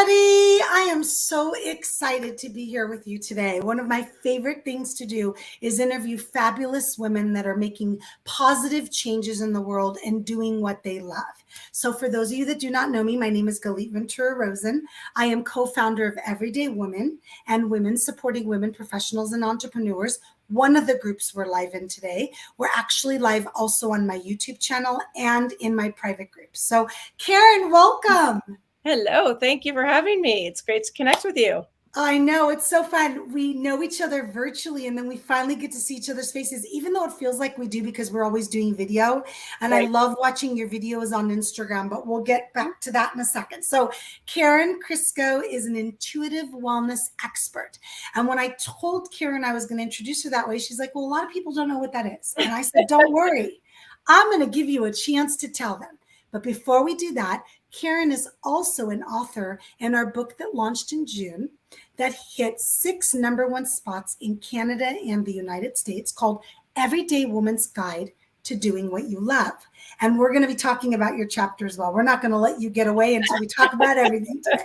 everybody. I am so excited to be here with you today. One of my favorite things to do is interview fabulous women that are making positive changes in the world and doing what they love. So for those of you that do not know me, my name is Galit Ventura Rosen. I am co-founder of Everyday Women and Women Supporting Women Professionals and Entrepreneurs. One of the groups we're live in today. We're actually live also on my YouTube channel and in my private group. So Karen, welcome. Hello, thank you for having me. It's great to connect with you. I know, it's so fun. We know each other virtually and then we finally get to see each other's faces, even though it feels like we do because we're always doing video. And I love watching your videos on Instagram, but we'll get back to that in a second. So Karen Krysko is an intuitive wellness expert. And when I told Karen I was going to introduce her that way, she's like, well, a lot of people don't know what that is. And I said, don't worry, I'm going to give you a chance to tell them. But before we do that, Karen is also an author in our book that launched in June that hit 6 #1 spots in Canada and the United States called Everyday Woman's Guide to Doing What You Love. And we're going to be talking about your chapter as well. We're not going to let you get away until we talk about everything today.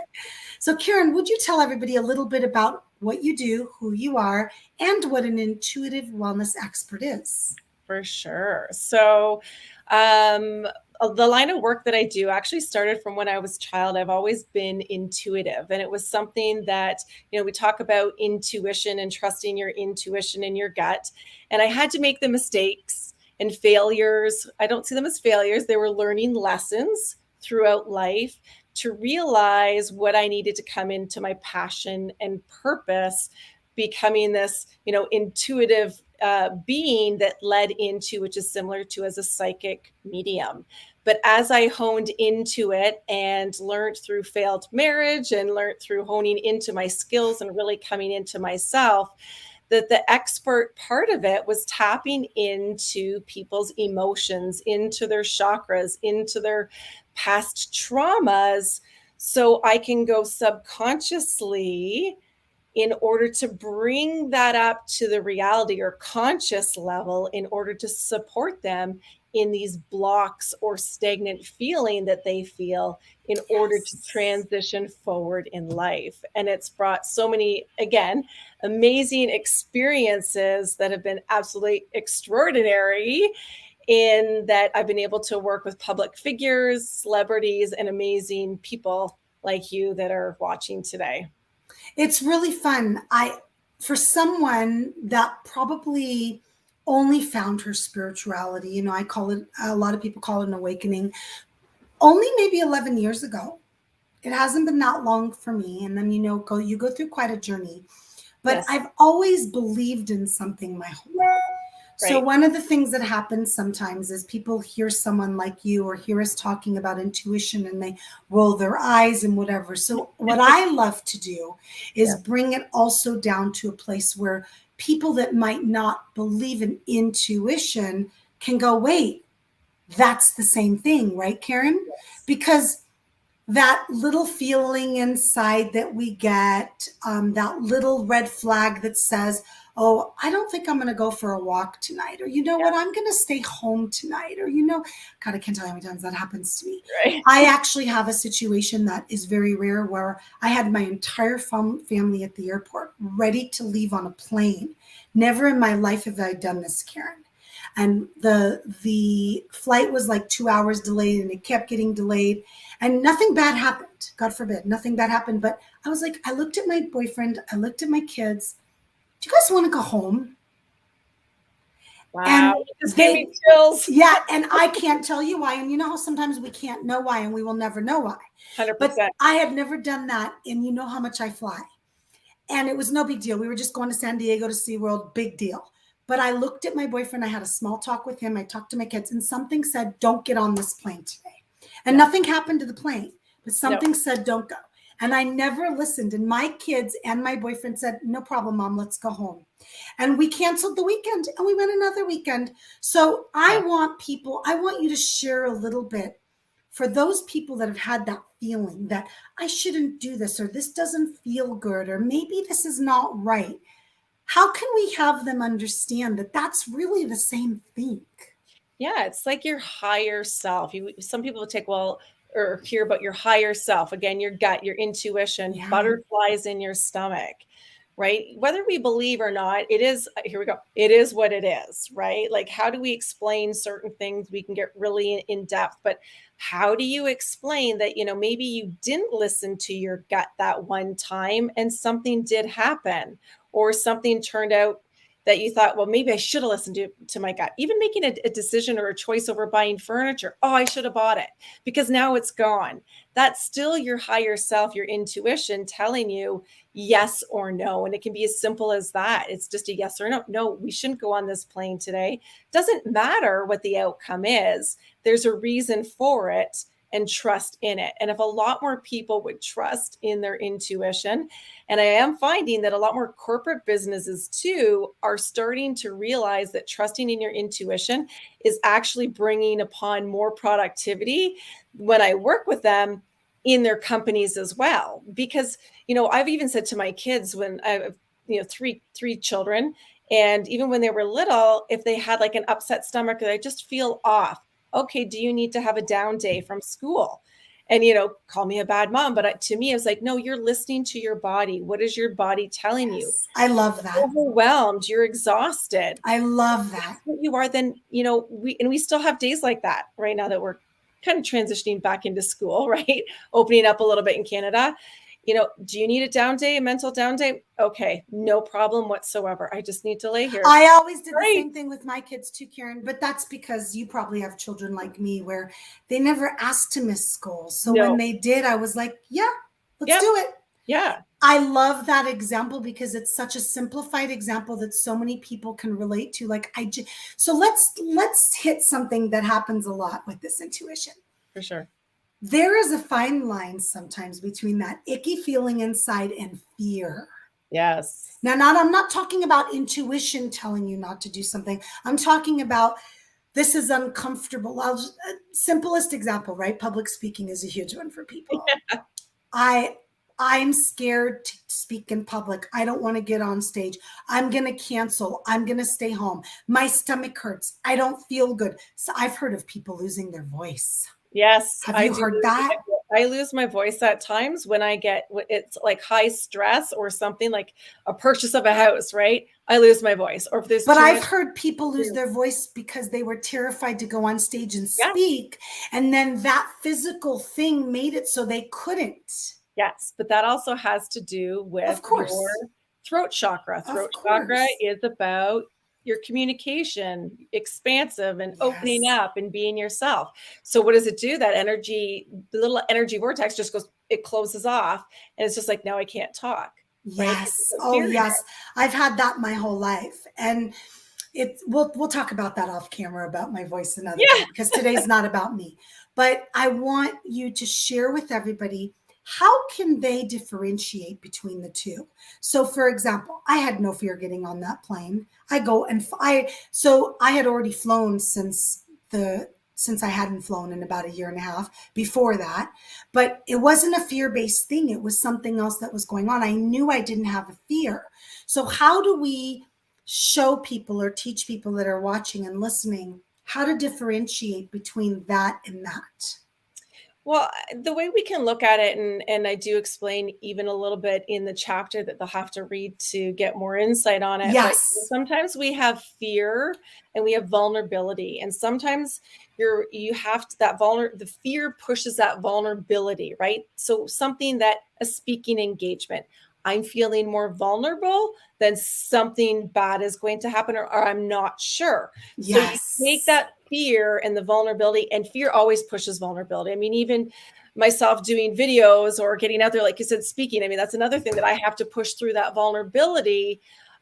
So Karen, would you tell everybody a little bit about what you do, who you are, and what an intuitive wellness expert is? For sure. So the line of work that I do actually started from when I was a child. I've always been intuitive, and it was something that, we talk about intuition and trusting your intuition and your gut. And I had to make the mistakes and failures. I don't see them as failures. They were learning lessons throughout life to realize what I needed to come into my passion and purpose, becoming this, intuitive being that led into, which is similar to as a psychic medium. But as I honed into it and learned through failed marriage and learned through honing into my skills and really coming into myself, that the expert part of it was tapping into people's emotions, into their chakras, into their past traumas, so I can go subconsciously in order to bring that up to the reality or conscious level in order to support them in these blocks or stagnant feeling that they feel in order to transition forward in life. And it's brought so many, again, amazing experiences that have been absolutely extraordinary in that I've been able to work with public figures, celebrities, and amazing people like you that are watching today. It's really fun. For someone that probably only found her spirituality, I call it, a lot of people call it an awakening, only maybe 11 years ago. It hasn't been that long for me. And then, you go through quite a journey, but I've always believed in something my whole life. So one of the things that happens sometimes is people hear someone like you or hear us talking about intuition and they roll their eyes and whatever. So what I love to do is bring it also down to a place where people that might not believe in intuition can go, wait, that's the same thing, right, Karen? Because that little feeling inside that we get, that little red flag that says, oh, I don't think I'm going to go for a walk tonight. Or, what, I'm going to stay home tonight. Or, God, I can't tell you how many times that happens to me. Right. I actually have a situation that is very rare where I had my entire family at the airport ready to leave on a plane. Never in my life have I done this, Karen. And the flight was like 2 hours delayed and it kept getting delayed and nothing bad happened. God forbid, nothing bad happened. But I was like, I looked at my boyfriend, I looked at my kids. Do you guys want to go home? Wow, and just gave me chills. Yeah, and I can't tell you why. And you know how sometimes we can't know why and we will never know why. 100%. But I had never done that. And you know how much I fly. And it was no big deal. We were just going to San Diego to SeaWorld, big deal. But I looked at my boyfriend. I had a small talk with him. I talked to my kids and something said, don't get on this plane today. And nothing happened to the plane, but something said, don't go. And I never listened. And my kids and my boyfriend said, no problem, Mom, let's go home. And we canceled the weekend and we went another weekend. So I want you to share a little bit for those people that have had that feeling that I shouldn't do this, or this doesn't feel good, or maybe this is not right. How can we have them understand that that's really the same thing? Yeah, it's like your higher self. Some people would take, well, or hear about your higher self, again, your gut, your intuition, Yeah. butterflies in your stomach, right? Whether we believe or not, it is, here we go, it is what it is, right? Like, how do we explain certain things? We can get really in depth, but how do you explain that, maybe you didn't listen to your gut that one time and something did happen, or something turned out that you thought, well, maybe I should have listened to my gut. Even making a decision or a choice over buying furniture. Oh, I should have bought it because now it's gone. That's still your higher self, your intuition telling you yes or no. And it can be as simple as that. It's just a yes or no. No, we shouldn't go on this plane today. Doesn't matter what the outcome is. There's a reason for it, and trust in it. And if a lot more people would trust in their intuition, and I am finding that a lot more corporate businesses too are starting to realize that trusting in your intuition is actually bringing upon more productivity when I work with them in their companies as well. Because, I've even said to my kids when I have, three children, and even when they were little, if they had like an upset stomach or they just feel off, okay, do you need to have a down day from school? And, call me a bad mom, but to me, it's like, no, you're listening to your body. What is your body telling you? Yes. I love that. Overwhelmed, you're exhausted. I love That's that. what you are. Then, we still have days like that right now that we're kind of transitioning back into school, right? Opening up a little bit in Canada. Do you need a down day, a mental down day? Okay, no problem whatsoever. I just need to lay here. I always did the Right. same thing with my kids too, Karen, but that's because you probably have children like me where they never asked to miss school. So when No. they did, I was like, yeah, let's Yep. do it. Yeah. I love that example because it's such a simplified example that so many people can relate to. So let's hit something that happens a lot with this intuition. For sure. There is a fine line sometimes between that icky feeling inside and fear. Yes. Now, I'm not talking about intuition telling you not to do something. I'm talking about this is uncomfortable. Simplest example, right? Public speaking is a huge one for people. Yeah. I'm scared to speak in public. I don't want to get on stage. I'm going to cancel. I'm going to stay home. My stomach hurts. I don't feel good. So I've heard of people losing their voice. Yes, Have you heard that? I lose my voice at times when it's like high stress or something like a purchase of a house, right? I lose my voice. Or if there's But I've heard people lose their voice because they were terrified to go on stage and speak. Yeah. And then that physical thing made it so they couldn't. Yes, but that also has to do with your throat chakra. Throat chakra is about your communication, expansive and opening up and being yourself. So what does it do? That energy, the little energy vortex just goes, it closes off. And it's just like, now I can't talk. Yes. Right? Oh, yes. I've had that my whole life. And we'll talk about that off camera about my voice another time, because today's not about me. But I want you to share with everybody, how can they differentiate between the two? So for example, I had no fear getting on that plane. I had already flown since I hadn't flown in about a year and a half before that, but it wasn't a fear-based thing. It was something else that was going on. I knew I didn't have a fear. So how do we show people or teach people that are watching and listening how to differentiate between that and that? Well, the way we can look at it, and I do explain even a little bit in the chapter that they'll have to read to get more insight on it. Yes. But sometimes we have fear and we have vulnerability. And sometimes the fear pushes that vulnerability, right? So something that a speaking engagement, I'm feeling more vulnerable than something bad is going to happen, or I'm not sure. Yes. So you take that fear and the vulnerability, and fear always pushes vulnerability. I mean, even myself doing videos or getting out there, like you said, speaking, I mean, that's another thing that I have to push through, that vulnerability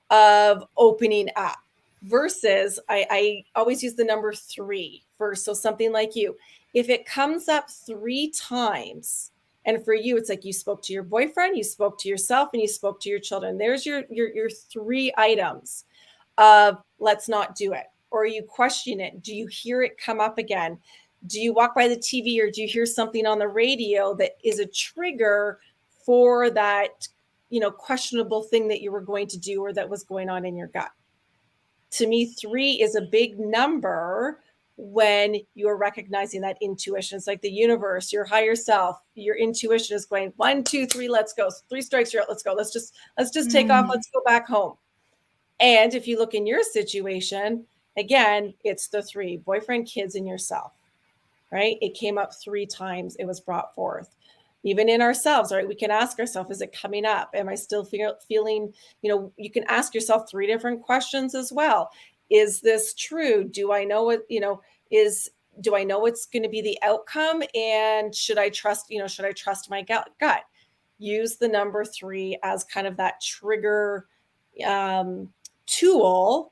of opening up. Versus I always use the number 3 first. So something like if it comes up 3 times, and for you, it's like you spoke to your boyfriend, you spoke to yourself, and you spoke to your children. There's your 3 items of let's not do it. Or you question it. Do you hear it come up again? Do you walk by the TV, or do you hear something on the radio that is a trigger for that, questionable thing that you were going to do or that was going on in your gut? To me, 3 is a big number when you're recognizing that intuition. It's like the universe, your higher self, your intuition is going 1, 2, 3, let's go. 3 strikes, you're out. Let's go. Let's just take off. Mm. Let's go back home. And if you look in your situation, again, it's the three: boyfriend, kids, and yourself, right? It came up 3 times. It was brought forth. Even in ourselves, right? We can ask ourselves, is it coming up? Am I still feeling, you can ask yourself 3 different questions as well. Is this true? Do I know what, do I know what's going to be the outcome? And should I trust my gut? Use the number 3 as kind of that trigger um, tool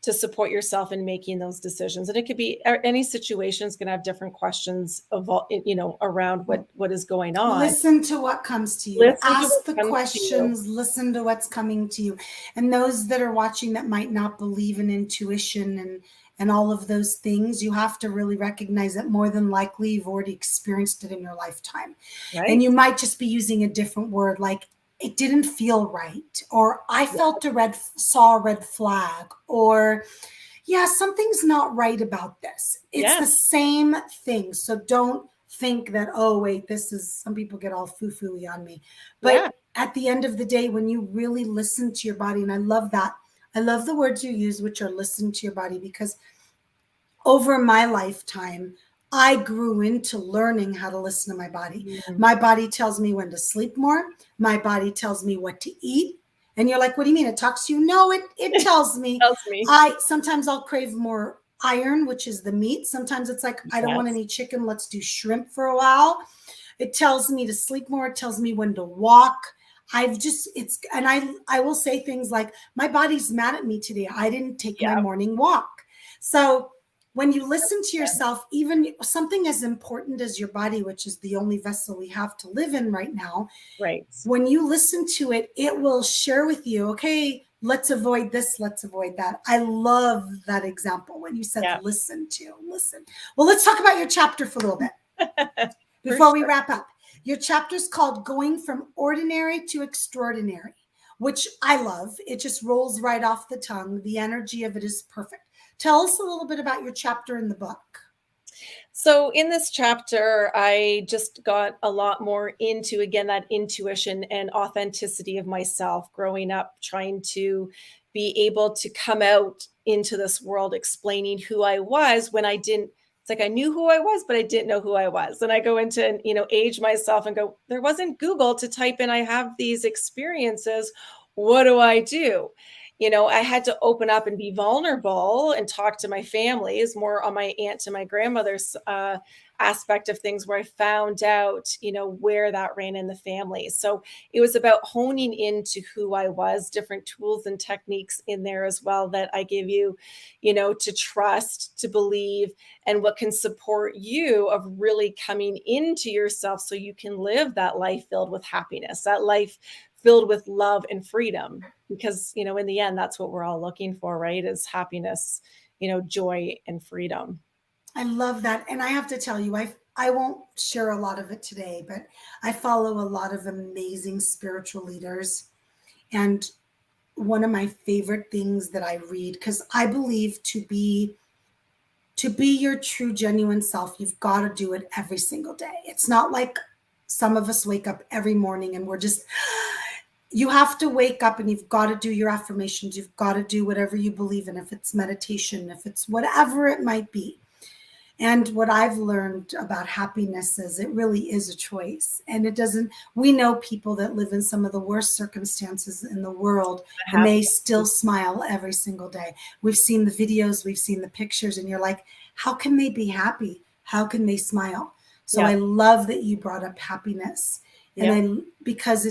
to support yourself in making those decisions. And it could be any situation is going to have different questions around what is going on. Listen to what comes to you. Listen to Ask what the comes to you. questions, listen to what's coming to you. And those that are watching that might not believe in intuition and all of those things, you have to really recognize that more than likely you've already experienced it in your lifetime. And Right? you might just be using a different word, like it didn't feel right, or I felt saw a red flag, or yeah, something's not right about this. It's the Yeah. same thing. So don't think that, oh, wait, some people get all foo-fooey on me. Yeah. But at the end of the day, when you really listen to your body, and I love that, I love the words you use, which are listen to your body, because over my lifetime, I grew into learning how to listen to my body. Mm. My body tells me when to sleep more. My body tells me what to eat. And you're like, what do you mean? It talks to you? No, it tells me. Tells me. Sometimes I'll crave more iron, which is the meat. Sometimes it's like, I don't want Yes. any chicken. Let's do shrimp for a while. It tells me to sleep more. It tells me when to walk. I will say things like, my body's mad at me today. I didn't take my Yeah. morning walk. So when you listen to yourself, even something as important as your body, which is the only vessel we have to live in right now, Right. when you listen to it, it will share with you, okay, let's avoid this, let's avoid that. I love that example when you said Yeah. listen. Well, let's talk about your chapter for a little bit before we Sure. wrap up. Your chapter is called Going from Ordinary to Extraordinary, which I love. It just rolls right off the tongue. The energy of it is perfect. Tell us a little bit about your chapter in the book. So in this chapter, I just got a lot more into, again, that intuition and authenticity of myself growing up, trying to be able to come out into this world explaining who I was when I didn't. It's like I knew who I was, but I didn't know who I was. And I go into, age myself and go, there wasn't Google to type in, I have these experiences. What do I do? I had to open up and be vulnerable and talk to my family, is more on my aunt and my grandmother's aspect of things, where I found out, where that ran in the family. So it was about honing into who I was, different tools and techniques in there as well that I give you, to trust, to believe, and what can support you of really coming into yourself so you can live that life filled with happiness, that life filled with love and freedom. Because, in the end, that's what we're all looking for, right? Is happiness, joy and freedom. I love that. And I have to tell you, I won't share a lot of it today, but I follow a lot of amazing spiritual leaders. And one of my favorite things that I read, because I believe to be your true genuine self, you've got to do it every single day. It's not like some of us wake up every morning and we're just, you have to wake up and you've got to do your affirmations. You've got to do whatever you believe in, if it's meditation, if it's whatever it might be. And what I've learned about happiness is it really is a choice. And we know people that live in some of the worst circumstances in the world, and they still smile every single day. We've seen the videos, we've seen the pictures, and you're like, how can they be happy? How can they smile? So I love that you brought up happiness. And because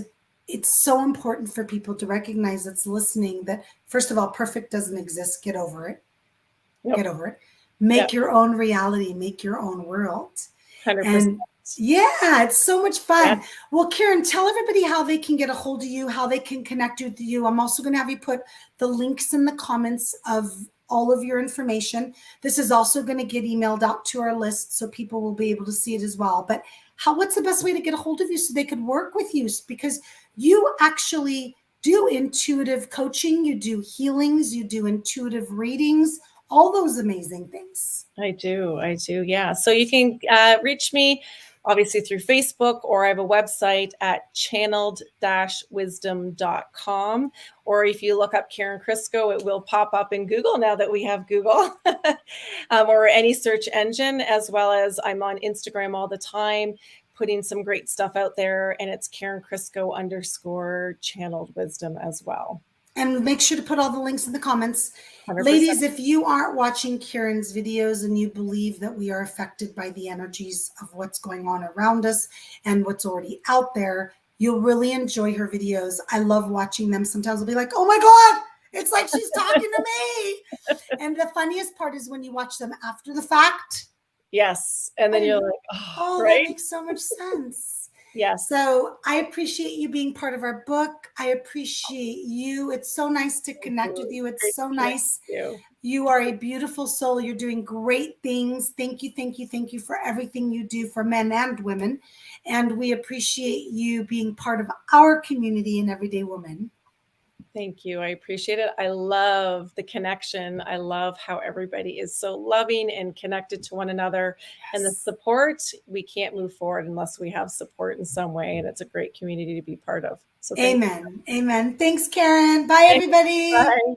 it's so important for people to recognize that's listening that, first of all, perfect doesn't exist. Get over it. Get over it. Make your own reality, make your own world. 100%. And yeah, it's so much fun. Yeah. Well, Karen, tell everybody how they can get a hold of you, how they can connect with you. I'm also going to have you put the links in the comments of all of your information. This is also going to get emailed out to our list so people will be able to see it as well. But what's the best way to get a hold of you so they could work with you? Because you actually do intuitive coaching, you do healings, you do intuitive readings, all those amazing things. I do. Yeah. So you can reach me obviously through Facebook, or I have a website at channeled-wisdom.com. Or if you look up Karen Krysko, it will pop up in Google now that we have Google, or any search engine, as well as I'm on Instagram all the time, putting some great stuff out there. And it's Karen Krysko _ channeled wisdom as well. And make sure to put all the links in the comments. 100%. Ladies, if you aren't watching Karen's videos and you believe that we are affected by the energies of what's going on around us and what's already out there, you'll really enjoy her videos. I love watching them. Sometimes I'll be like, oh my God, it's like she's talking to me. And the funniest part is when you watch them after the fact. Yes. And then you're like, oh, right? That makes so much sense. Yes. So I appreciate you being part of our book. I appreciate you. It's so nice to connect with you. It's so nice. You are a beautiful soul. You're doing great things. Thank you, thank you, thank you for everything you do for men and women. And we appreciate you being part of our community in Everyday Woman. Thank you. I appreciate it. I love the connection. I love how everybody is so loving and connected to one another. Yes. And the support, we can't move forward unless we have support in some way. And it's a great community to be part of. So amen. Amen. Thanks, Karen. Bye, everybody. Bye.